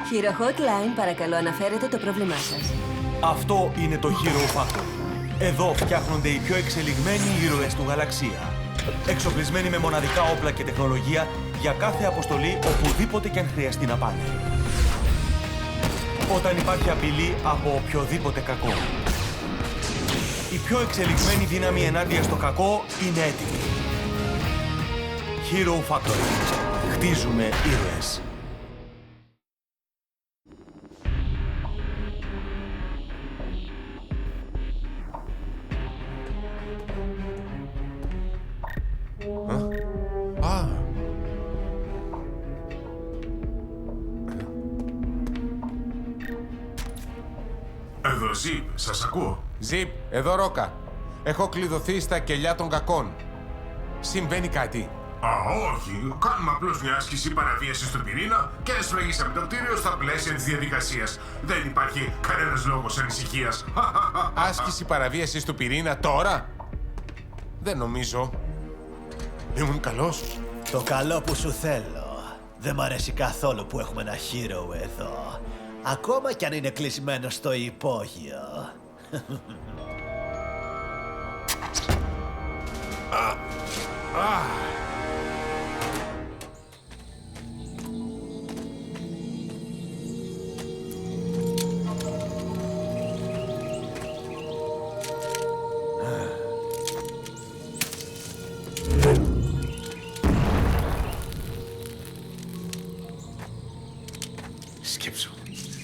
Hero Hotline, παρακαλώ αναφέρετε το πρόβλημά σας. Αυτό είναι το Hero Factory. Εδώ φτιάχνονται οι πιο εξελιγμένοι ήρωες του γαλαξία. Εξοπλισμένοι με μοναδικά όπλα και τεχνολογία για κάθε αποστολή οπουδήποτε και αν χρειαστεί να πάνε. Όταν υπάρχει απειλή από οποιοδήποτε κακό. Η πιο εξελιγμένη δύναμη ενάντια στο κακό είναι έτοιμη. Hero Factory. Χτίζουμε ήρωες. Εδώ, Ζιπ, σας ακούω. Ζιπ, εδώ Ρόκα. Έχω κλειδωθεί στα κελιά των κακών. Συμβαίνει κάτι? Α, όχι. Κάνουμε απλώς μια άσκηση παραβίασης του πυρήνα και σφραγίσαμε το κτίριο στα πλαίσια της διαδικασίας. Δεν υπάρχει κανένας λόγος ανησυχίας. Άσκηση παραβίασης του πυρήνα τώρα? Δεν νομίζω. Ήμουν καλός. Το καλό που σου θέλω. Δεν μ' αρέσει καθόλου που έχουμε ένα hero εδώ. Ακόμα κι αν είναι κλεισμένο στο υπόγειο.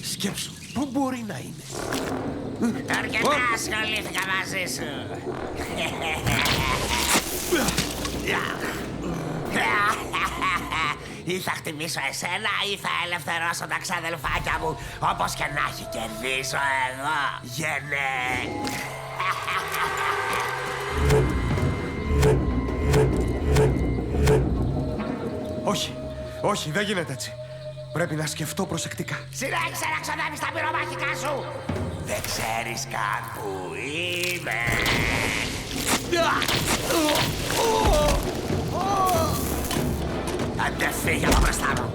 Σκέψου, πού μπορεί να είναι? Αρκετά ασχολήθηκα μαζί σου. Ή θα χτυπήσω εσένα ή θα ελευθερώσω τα ξαδελφάκια μου. Όπως και να έχει, κερδίσω εγώ. Γεννέ. Όχι, όχι, δεν γίνεται έτσι. Πρέπει να σκεφτώ προσεκτικά. Συνέχισε να ξοδεύεις τα πυρομαχικά σου. Δεν ξέρεις καν που είμαι. Άντε φύγε από μπροστά μου.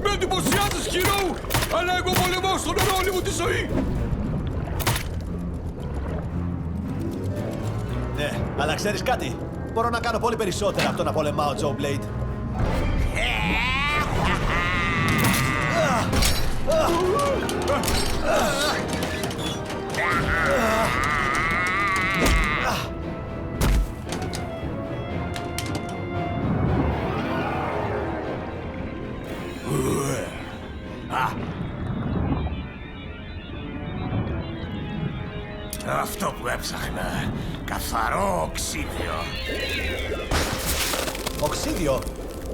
Με εντυπωσιάζεις, Hero! Αλλά εγώ πολεμάω στον όλη μου τη ζωή! Ναι, αλλά ξέρεις κάτι. Μπορώ να κάνω πολύ περισσότερα από το να πολεμάω, Joe Blade. Αυτό που έψαχνα. Καθαρό οξύδιο. Οξύδιο.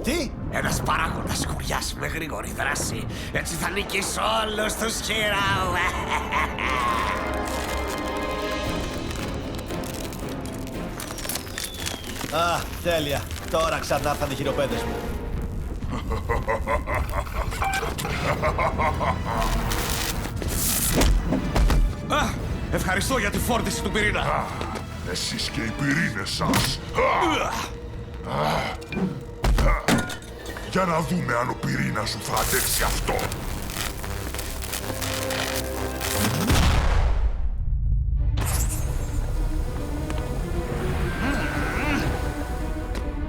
Τι? Ένας παράγοντας σκουριάς με γρήγορη δράση. Έτσι θα νικήσω όλους τους Hero. Α, τέλεια. Τώρα ξανά ήρθαν οι χειροπέδες μου. Ευχαριστώ για τη φόρτιση του πυρήνα. Εσείς και οι πυρήνες σας. Για να δούμε αν ο πυρήνας σου θα αντέξει αυτό.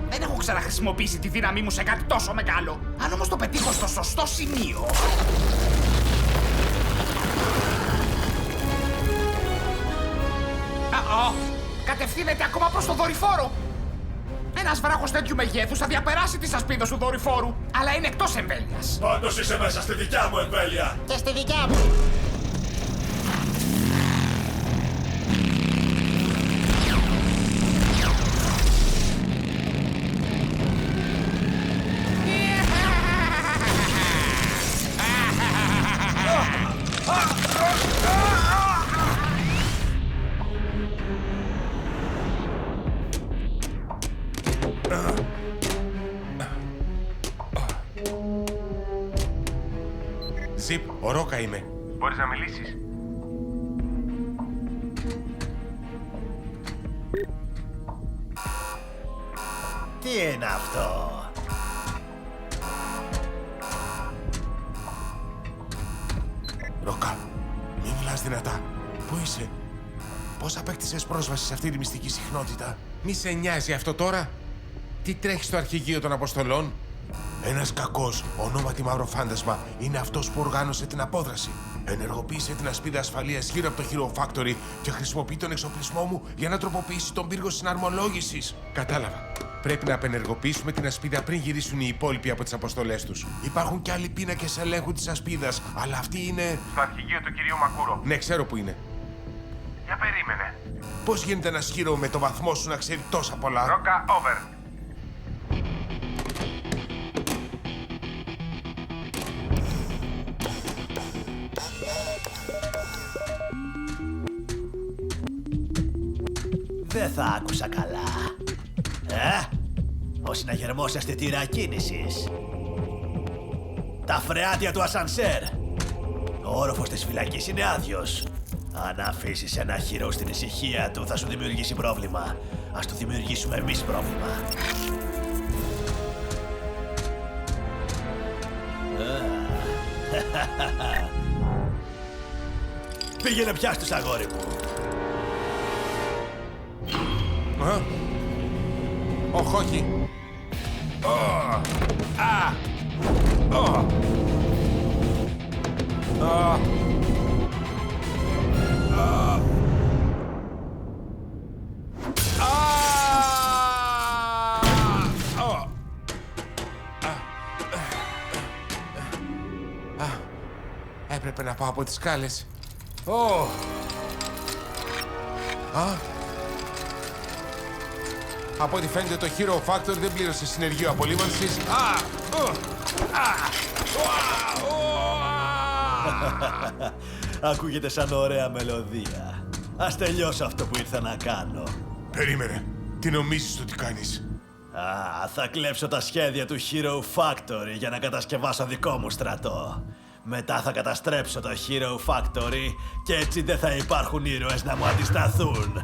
Δεν έχω ξαναχρησιμοποιήσει τη δύναμή μου σε κάτι τόσο μεγάλο. Αν όμως το πετύχω στο σωστό σημείο... Κατευθύνεται ακόμα προς το δορυφόρο. Ένας βράχος τέτοιου μεγέθους θα διαπεράσει τις ασπίδες του δορυφόρου, αλλά είναι εκτός εμβέλειας. Πάντως είσαι μέσα στη δικιά μου εμβέλεια. Και στη δικιά μου. Ζιπ, ο Ρόκα είμαι. Μπορείς να μιλήσεις? Τι Τι είναι αυτό? Ρόκα, μην μιλάς δυνατά. Πού είσαι? Πώς απέκτησες πρόσβαση σε αυτή τη μυστική συχνότητα? Μη σε νοιάζει αυτό τώρα. Τι τρέχει στο αρχηγείο των Αποστολών? Ένας κακός, ονόματι Μαύρο Φάντασμα, είναι αυτός που οργάνωσε την απόδραση. Ενεργοποίησε την ασπίδα ασφαλείας γύρω από το Hero Factory και χρησιμοποιεί τον εξοπλισμό μου για να τροποποιήσει τον πύργο συναρμολόγησης. Κατάλαβα. Πρέπει να απενεργοποιήσουμε την ασπίδα πριν γυρίσουν οι υπόλοιποι από τις αποστολές τους. Υπάρχουν και άλλοι πίνακες ελέγχου της ασπίδας, αλλά αυτή είναι... Στο αρχηγείο του κυρίου Μακούρο. Ναι, ξέρω που είναι. Για περίμενε. Πώς γίνεται ένας Hero με το βαθμό σου να ξέρει τόσα πολλά? Ρόκα, over. Δεν θα άκουσα καλά. Ο συναγερμός αισθητήρα κίνησης. Τα φρεάτια του ασανσέρ. Ο όροφος της φυλακής είναι άδειος. Αν αφήσεις ένα Hero στην ησυχία του θα σου δημιουργήσει πρόβλημα. Ας του δημιουργήσουμε εμείς πρόβλημα. Πήγαινε πια στους, αγόρι μου. Όχι, όχι. Έπρεπε να πάω από τις σκάλες. Από ό,τι φαίνεται το Hero Factory δεν πλήρωσε συνεργείο απολύμανσης. Ακούγεται σαν ωραία μελωδία. Ας τελειώσω αυτό που ήρθα να κάνω. Περίμενε. Τι νομίζεις ότι κάνεις? Θα κλέψω τα σχέδια του Hero Factory για να κατασκευάσω δικό μου στρατό. Μετά θα καταστρέψω το Hero Factory και έτσι δεν θα υπάρχουν ήρωες να μου αντισταθούν.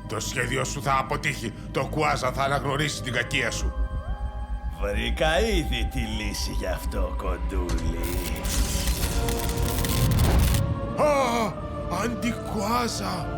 Το σχέδιο σου θα αποτύχει. Το Κουάζα θα αναγνωρίσει την κακία σου. Βρήκα ήδη τη λύση γι' αυτό, κοντούλι. Αντικουάζα!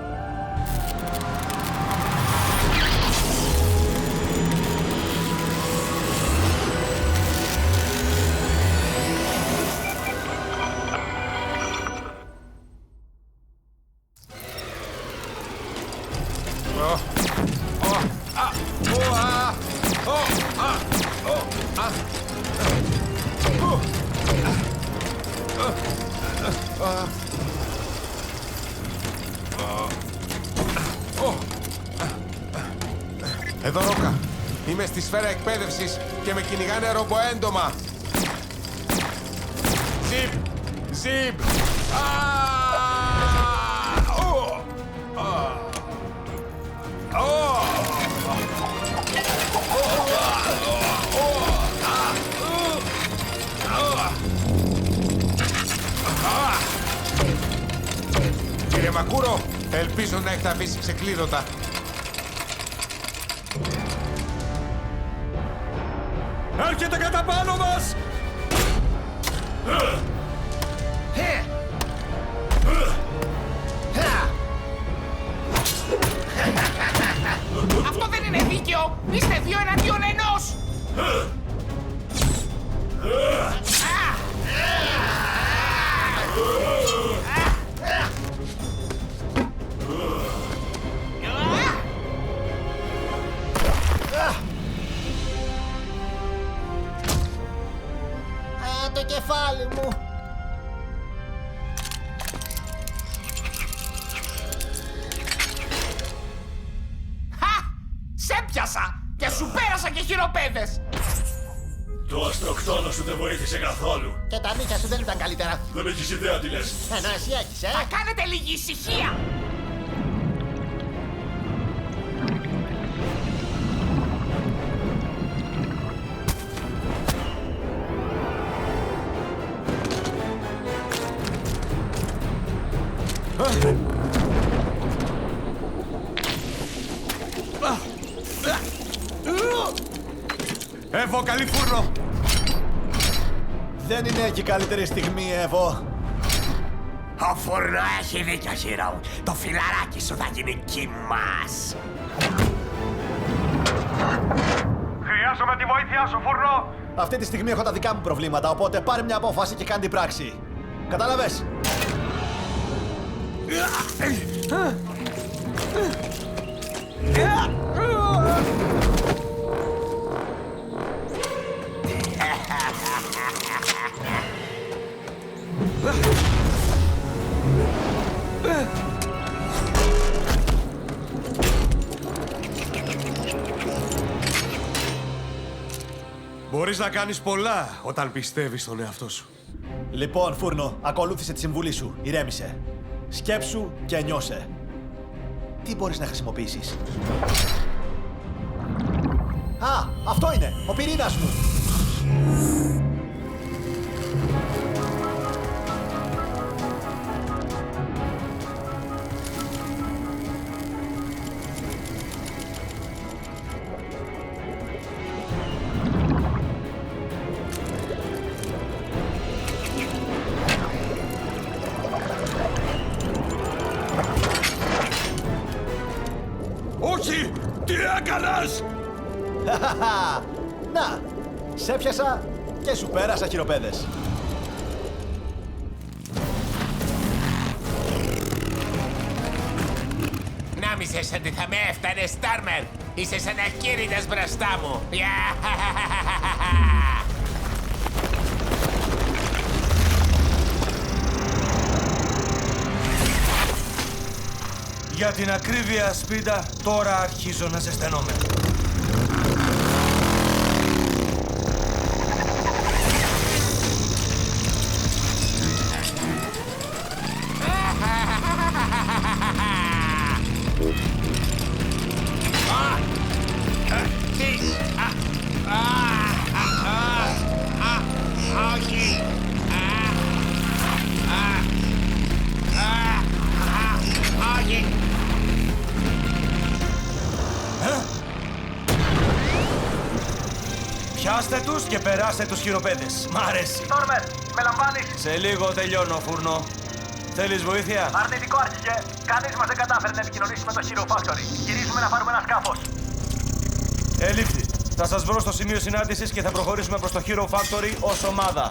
Εδώ, Ρόκα. Είμαι στη σφαίρα εκπαίδευσης και με κυνηγάνε ρομποέντομα. Ζιπ! Ζιπ! Κύριε Μακούρο, ελπίζω να έχετε αφήσει ξεκλείδωτα. Έρχεται κατά πάνω μας! Αυτό δεν είναι δίκαιο! Είστε δύο εναντίον ενός! Το κεφάλι μου. Σε πιάσα! Και σου πέρασα και χειροπέδες! Το αστροκτόνο σου δεν βοήθησε καθόλου. Και τα νύχια σου δεν ήταν καλύτερα. Δεν έχεις ιδέα τι λες. Ενώ εσύ έχεις, Θα κάνετε λίγη ησυχία! Εύω, καλή φούρνο! Δεν είναι και η καλύτερη στιγμή, Εύω. Ο Φούρνο έχει δίκιο, Χίρο. Το φιλαράκι σου θα γίνει κιμάς. Χρειάζομαι τη βοήθειά σου, Φούρνο! Αυτή τη στιγμή έχω τα δικά μου προβλήματα, οπότε πάρε μια απόφαση και κάνε την πράξη. Κατάλαβες? Μπορείς να κάνεις πολλά όταν πιστεύεις στον εαυτό σου. Λοιπόν, Φούρνο, ακολούθησε τη συμβουλή σου. Ηρέμησε. Σκέψου και νιώσε. Τι μπορείς να χρησιμοποιήσεις? Α, αυτό είναι! Ο πυρήνας μου! Όχι! Τι έκανες! Να! Σε έπιασα και σου πέρασα, χειροπέδες. Νόμιζες ότι θα με έφτανες, Στάρμερ. Είσαι σαν ακίνητος μπροστά μου. Για την ακρίβεια, Σπίντα, τώρα αρχίζω να ζεσθενόμαι. Όχι. Όχι. Πιάστε τους και περάστε τους χειροπέδες. Μ' αρέσει. Στόρμερ, με λαμβάνεις! Σε λίγο τελειώνω, Φούρνο. Θέλεις βοήθεια? Αρνητικό, αρχηγέ! Κανείς μας δεν κατάφερε να επικοινωνήσει με το Hero Factory. Γυρίζουμε να πάρουμε ένα σκάφος. Ελήφθη. Θα σας βρω στο σημείο συνάντησης και θα προχωρήσουμε προς το Hero Factory ως ομάδα.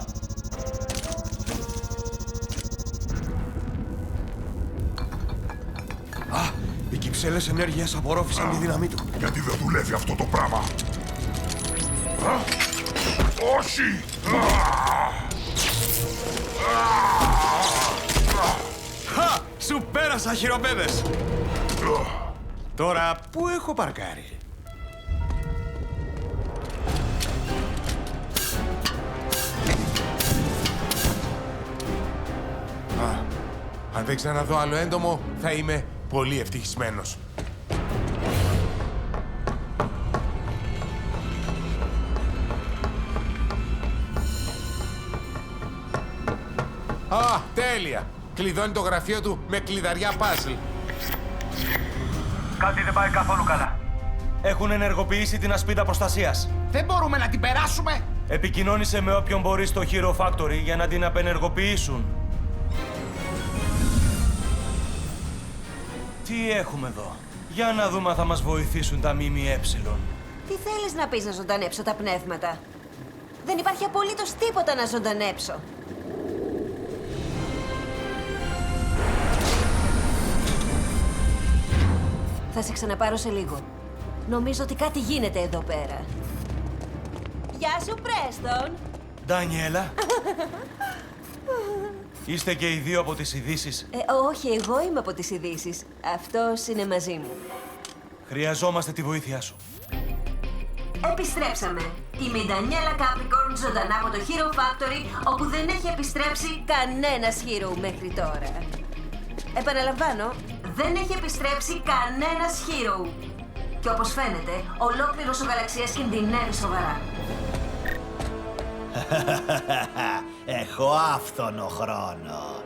Α, οι κυψέλες ενέργειας απορρόφησαν τη δύναμή του. Γιατί δεν δουλεύει αυτό το πράγμα. Όχι! Χα! Σου πέρασα, χειροπέδες! Τώρα, πού έχω παρκάρει? Αν δεν ξαναδώ άλλο έντομο, θα είμαι πολύ ευτυχισμένος. Α, τέλεια! Κλειδώνει το γραφείο του με κλειδαριά παζλ. Κάτι δεν πάει καθόλου καλά. Έχουν ενεργοποιήσει την ασπίδα προστασίας. Δεν μπορούμε να την περάσουμε. Επικοινώνησε με όποιον μπορεί στο Hero Factory για να την απενεργοποιήσουν. Τι έχουμε εδώ? Για να δούμε αν θα μας βοηθήσουν τα ΜΜΕ. Τι θέλεις να πεις να ζωντανέψω τα πνεύματα? Δεν υπάρχει απολύτως τίποτα να ζωντανέψω. Θα σε ξαναπάρω σε λίγο. Νομίζω ότι κάτι γίνεται εδώ πέρα. Γεια σου, Πρέστον! Ντανιέλα. Είστε και οι δύο από τις ειδήσεις. Όχι, εγώ είμαι από τις ειδήσεις. Αυτός είναι μαζί μου. Χρειαζόμαστε τη βοήθειά σου. Επιστρέψαμε. Είμαι η Ντανιέλα Κάπρικορν, ζωντανά από το Hero Factory, όπου δεν έχει επιστρέψει κανένας Hero μέχρι τώρα. Επαναλαμβάνω, δεν έχει επιστρέψει κανένας Hero. Και όπως φαίνεται, ολόκληρος ο γαλαξίας κινδυνεύει σοβαρά. Έχω άφθονο χρόνο.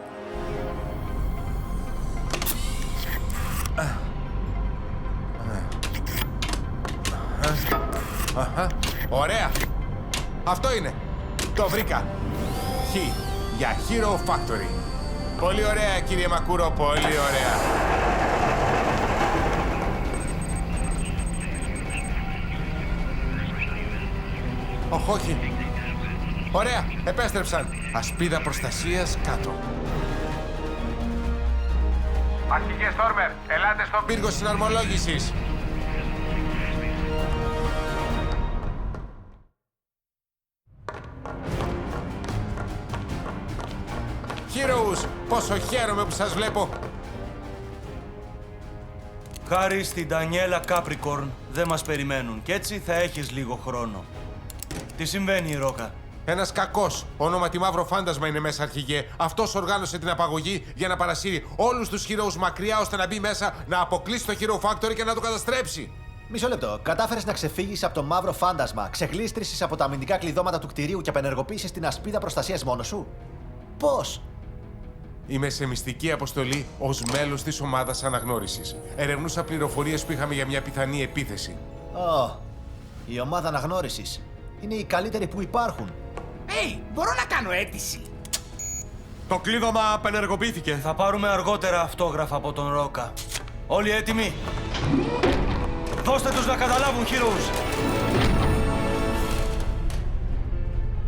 Ωραία. Αυτό είναι. Το βρήκα. Χ για Hero Factory. Πολύ ωραία, κύριε Μακούρο, πολύ ωραία. Όχι. Ωραία, επέστρεψαν. Ασπίδα προστασίας κάτω. Αρχηγέ Στόρμερ, ελάτε στο Πύργο συναρμολόγησης. Heroes, πόσο χαίρομαι που σας βλέπω. Χάρη στην Ντανιέλα Κάπρικορν δεν μας περιμένουν και έτσι θα έχεις λίγο χρόνο. Τι συμβαίνει, Ρόκα? Ένας κακός, ονόματι Μαύρο Φάντασμα είναι μέσα, αρχηγέ. Αυτός οργάνωσε την απαγωγή για να παρασύρει όλους τους Heroes μακριά ώστε να μπει μέσα, να αποκλείσει το Hero Factory και να το καταστρέψει. Μισό λεπτό. Κατάφερες να ξεφύγεις από το Μαύρο Φάντασμα, ξεγλίστρησες από τα αμυντικά κλειδώματα του κτηρίου και απενεργοποίησες την ασπίδα προστασίας μόνος σου. Πώς? Είμαι σε μυστική αποστολή ως μέλος της ομάδας αναγνώρισης. Ερευνούσα πληροφορίες που είχαμε για μια πιθανή επίθεση. Η ομάδα αναγνώρισης. Είναι οι καλύτεροι που υπάρχουν. Μπορώ να κάνω αίτηση. Το κλείδωμα απενεργοποιήθηκε. Θα πάρουμε αργότερα αυτόγραφα από τον Ρόκα. Όλοι έτοιμοι? Δώστε τους να καταλάβουν, Heroes.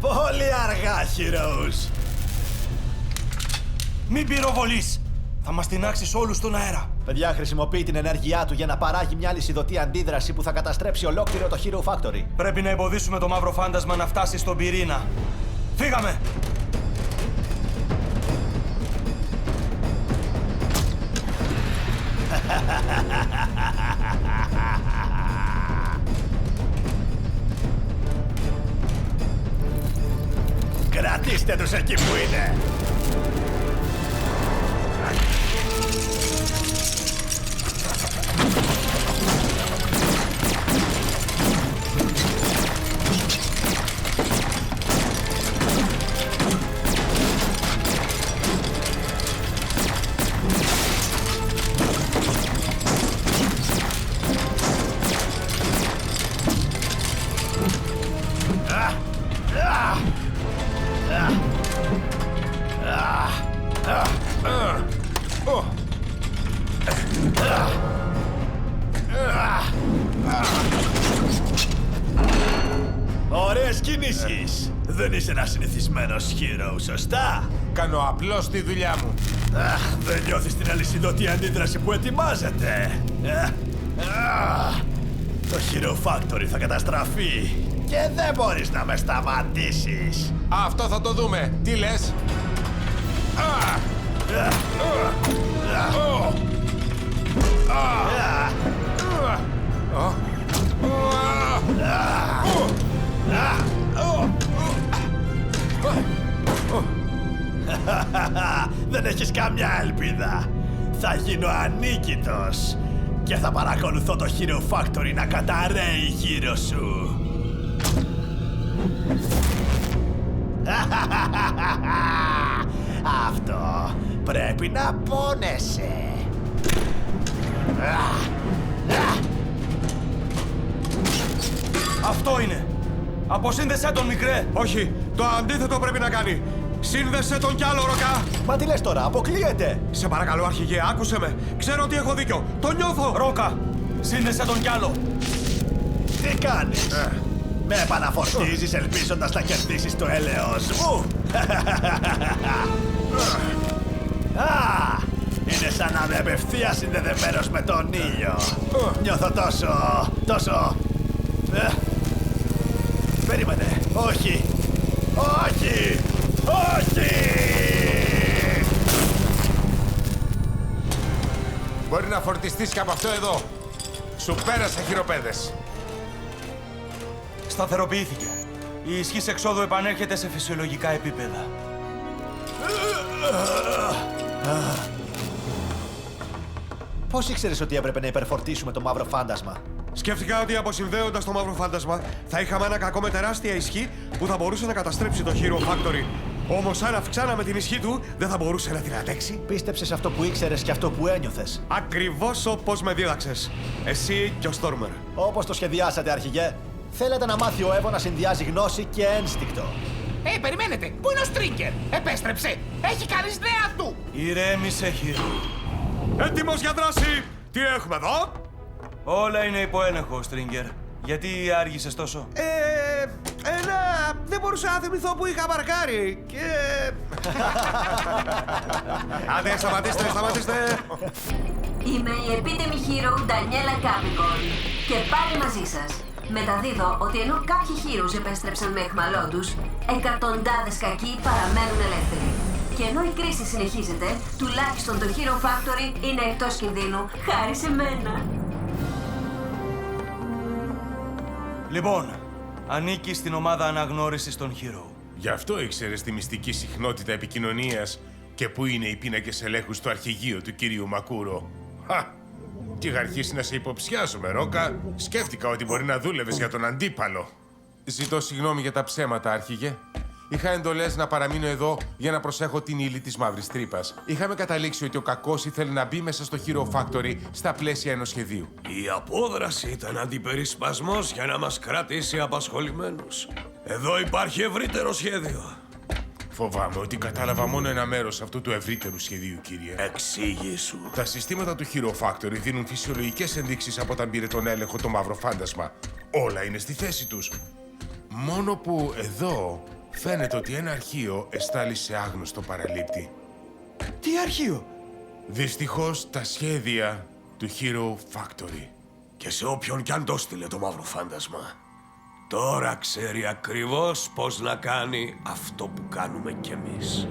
Πολύ αργά, Heroes. Μην πυροβολείς. Θα μας τινάξεις όλους στον αέρα. Παιδιά, χρησιμοποιεί την ενέργειά του για να παράγει μια λυσιδωτή αντίδραση που θα καταστρέψει ολόκληρο το Hero Factory. Πρέπει να εμποδίσουμε το Μαύρο Φάντασμα να φτάσει στον πυρήνα. Φύγαμε! Κρατήστε τους εκεί που είναι. Ωραίες κινήσεις. Δεν είσαι ένας συνηθισμένος hero, σωστά? Κάνω απλώς τη δουλειά μου. Δεν νιώθεις την αλυσιδωτή αντίδραση που ετοιμάζεται. Το Hero Factory θα καταστραφεί και δεν μπορείς να με σταματήσεις. Αυτό θα το δούμε. Τι λες? Δεν έχεις καμιά ελπίδα. Θα γίνω ανίκητος και θα παρακολουθώ το Hero Factory να καταραίει γύρω σου. Αυτό πρέπει να πόνεσαι. Αυτό είναι! Αποσύνδεσέ τον, μικρέ! Όχι, το αντίθετο πρέπει να κάνει. Σύνδεσέ τον κι άλλο, Ροκά. Μα τι λες τώρα, αποκλείεται. Σε παρακαλώ, αρχηγέ, άκουσε με. Ξέρω ότι έχω δίκιο. Το νιώθω. Ρόκα, σύνδεσέ τον κι άλλο! Τι κάνεις? Με επαναφορτίζεις ελπίζοντας να κερδίσεις το έλεος μου. Είναι σαν να είμαι απευθείας συνδεδεμένος με τον ήλιο. Νιώθω τόσο... Περίμενε. Όχι. Όχι. Όχι. Μπορεί να φορτιστείς και από αυτό εδώ. Σου πέρασα, χειροπέδες. Σταθεροποιήθηκε. Η ισχύς εξόδου επανέρχεται σε φυσιολογικά επίπεδα. Πώς ήξερες ότι έπρεπε να υπερφορτίσουμε το Μαύρο Φάντασμα? Σκέφτηκα ότι αποσυνδέοντας το Μαύρο Φάντασμα θα είχαμε ένα κακό με τεράστια ισχύ που θα μπορούσε να καταστρέψει το Hero Factory. Όμως αν αυξάναμε την ισχύ του, δεν θα μπορούσε να την αντέξει. Πίστεψες αυτό που ήξερες και αυτό που ένιωθες. Ακριβώς όπως με δίδαξες. Εσύ και ο Στόρμερ. Όπως το σχεδιάσατε, αρχηγέ. Θέλετε να μάθει ο Εύω να συνδυάζει γνώση και ένστικτο. Περιμένετε. Πού είναι ο Στρίγκερ? Επέστρεψε. Έχει κανείς νέα του. Ηρέμησε, Χίρο. Έτοιμος για δράση! Τι έχουμε εδώ? Όλα είναι υπό έλεγχο, Στρίγκερ. Γιατί άργησες τόσο? Δεν μπορούσα να θυμηθώ που είχα παρκάρει και... Άντε, σταματήστε! Είμαι η επίτιμη hero Ντανιέλα Κάπικον και πάλι μαζί σας. Μεταδίδω ότι ενώ κάποιοι heroes επέστρεψαν με αιχμαλό τους, εκατοντάδες κακοί παραμένουν ελεύθεροι. Και ενώ η κρίση συνεχίζεται, τουλάχιστον το Hero Factory είναι εκτός κινδύνου, χάρη σε μένα. Λοιπόν, ανήκει στην ομάδα αναγνώρισης των Hero. Γι' αυτό ήξερες τη μυστική συχνότητα επικοινωνίας και πού είναι οι πίνακες ελέγχου στο αρχηγείο του κυρίου Μακούρο. Και είχα αρχίσει να σε υποψιάζομαι, Ρόκα. Σκέφτηκα ότι μπορεί να δούλευες για τον αντίπαλο. Ζητώ συγγνώμη για τα ψέματα, Άρχηγε. Είχα εντολές να παραμείνω εδώ για να προσέχω την ύλη της μαύρης τρύπας. Είχαμε καταλήξει ότι ο κακός ήθελε να μπει μέσα στο Hero Factory στα πλαίσια ενός σχεδίου. Η απόδραση ήταν αντιπερισπασμός για να μας κρατήσει απασχολημένους. Εδώ υπάρχει ευρύτερο σχέδιο. Φοβάμαι ότι κατάλαβα μόνο ένα μέρος αυτού του ευρύτερου σχεδίου, κύριε. Εξήγησου. Τα συστήματα του Hero Factory δίνουν φυσιολογικές ενδείξεις από όταν πήρε τον έλεγχο το μαύρο φάντασμα. Όλα είναι στη θέση τους. Μόνο που εδώ φαίνεται ότι ένα αρχείο εστάλει σε άγνωστο παραλήπτη. Τι αρχείο? Δυστυχώς τα σχέδια του Hero Factory. Και σε όποιον κι αν το στείλε το μαύρο φάντασμα. Τώρα ξέρει ακριβώς πώς να κάνει αυτό που κάνουμε κι εμείς.